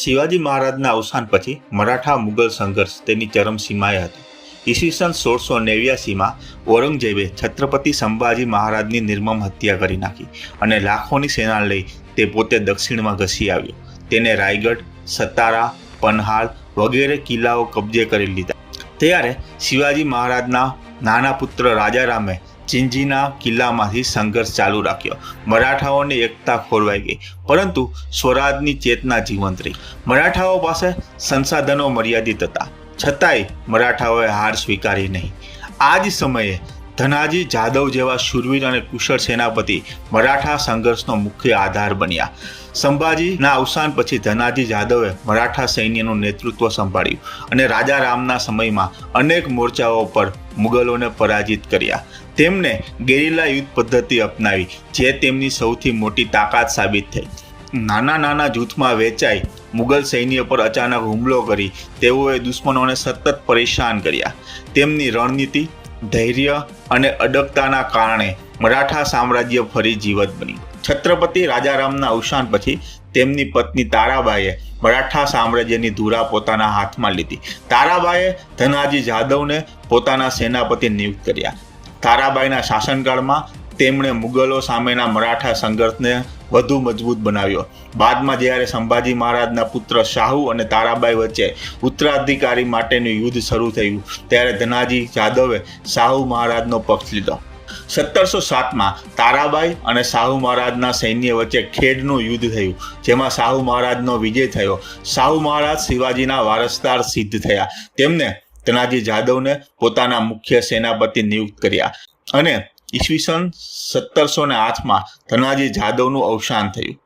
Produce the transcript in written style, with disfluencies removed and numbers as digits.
શિવાજી મહારાજના અવસાન પછી મરાઠા મુગલ સંઘર્ષ તેની ચરમસીમાએ હતો. ઈસવીસન 1689માં ઔરંગઝેબે છત્રપતિ સંભાજી મહારાજની નિર્મમ હત્યા કરી નાખી અને લાખોની સેના લઈ તે પોતે દક્ષિણમાં ઘસી આવ્યો. તેને રાયગઢ, સતારા, પન્હાલ વગેરે કિલ્લાઓ કબજે કરી લીધા. ત્યારે શિવાજી મહારાજના નાના પુત્ર રાજારામે ચિંજીના કિલ્લામાંથી સંઘર્ષ ચાલુ રાખ્યો. મરાઠાઓની એકતા ખોરવાઈ ગઈ, પરંતુ સ્વરાજની ચેતના જીવંત રહી. મરાઠાઓ પાસે સંસાધનો મર્યાદિત હતા, છતાંય મરાઠાઓએ હાર સ્વીકારી નહીં. આ જ સમયે ધનાજી જાદવ જેવા શૂરવીર અને કુશળ સેનાપતિ મરાઠા સંઘર્ષનો મુખ્ય આધાર બન્યા. સંભાજીના અવસાન પછી ધનાજી જાદવે મરાઠા સૈન્યનું નેતૃત્વ સંભાળ્યું અને રાજા રામના સમયમાં અનેક મોરચાઓ પર મુગલોને પરાજિત કર્યા. તેમણે ગેરિલા યુદ્ધ પદ્ધતિ અપનાવી, જે તેમની સૌથી મોટી તાકાત સાબિત થઈ. નાના નાના જૂથમાં વેચાઈ મુગલ સૈન્ય પર અચાનક હુમલો કરી તેઓએ દુશ્મનોને સતત પરેશાન કર્યા. તેમની રણનીતિ, ધૈર્ય અને અડગતાના કારણે મરાઠા સામ્રાજ્ય ફરી જીવત બન્યું. છત્રપતિ રાજારામના અવસાન પછી તેમની પત્ની તારાબાઈએ મરાઠા સામ્રાજ્યની ધુરા પોતાના હાથમાં લીધી. તારાબાઈએ ધનાજી જાદવને પોતાના સેનાપતિ નિયુક્ત કર્યા. તારાબાઈના શાસનકાળમાં તેમણે મુગલો સામેના મરાઠા સંઘર્ષને વધુ મજબૂત બનાવ્યો. બાદમાં જ્યારે સંભાજી મહારાજના પુત્ર શાહુ અને તારાબાઈ વચ્ચે ઉત્તરાધિકારી માટેનું યુદ્ધ શરૂ થયું, ત્યારે ધનાજી જાદવે શાહુ મહારાજનો પક્ષ લીધો. 1707માં તારાબાઈ અને શાહુ મહારાજના સૈન્ય વચ્ચે ખેડનું યુદ્ધ થયું, જેમાં શાહુ મહારાજનો વિજય થયો. શાહુ મહારાજ શિવાજીના વારસદાર સિદ્ધ થયા. તેમને ધનાજી જાદવને પોતાના મુખ્ય સેનાપતિ નિયુક્ત કર્યા અને ઈસવીસન 1708માં ધનાજી જાદવનું અવસાન થયું.